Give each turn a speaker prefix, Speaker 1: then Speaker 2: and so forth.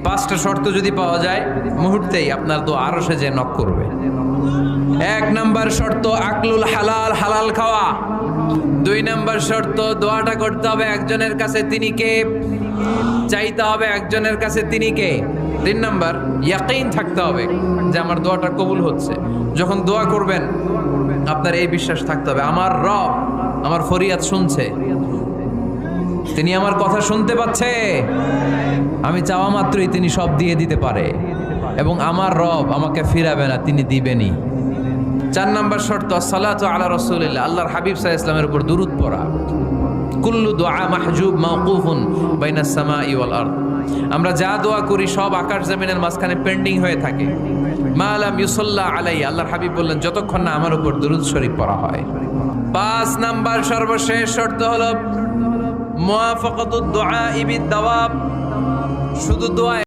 Speaker 1: পাঁচটা শর্ত যদি পাওয়া যায় মুহূর্তেই আপনার দোয়া আরশে যে নক করবে। এক নাম্বার শর্ত আকলুল হালাল, হালাল খাওয়া। দুই নাম্বার শর্ত দোয়াটা করতে হবে একজনের কাছে, তিনি কে? চাইতে হবে একজনের কাছে, তিনি কে? তিন নাম্বার ইয়াকিন থাকতে হবে যে আমার দোয়াটা কবুল হচ্ছে। যখন দোয়া করবেন আপনার এই বিশ্বাস থাকতে হবে আমার রব আমার ফরিয়াদ শুনছে, তিনি আমার কথা শুনতে পাচ্ছে, আমি চাওয়া মাত্রই তিনি সব দিয়ে দিতে পারে এবং আমার রব আমাকে ফিরাবে না, তিনি দিবেনই। চার নাম্বার শর্ত সালাতু আলা রাসূলিল্লাহ, আল্লাহর হাবিব সাল্লাল্লাহু আলাইহি ওয়াসাল্লামের উপর দুরূদ পড়া। কুল্লু দুআ মাহজুব মাওকুফুন বাইনাস সামাই ওয়াল আরদ, আমরা যা দোয়া করি সব আকাশ জমিনের মাঝখানে পেন্ডিং হয়ে থাকে। মা লাম ইউসাল্লা আলাইহি, আল্লাহর হাবিব বললেন যতক্ষণ না আমার উপর দুরূদ শরীফ পড়া হয়। পাঁচ নাম্বার সর্বশেষ শর্ত হলো মুওয়াফাকাতুদ দুআ বিদ দাওয়াব, শুধু দোয়া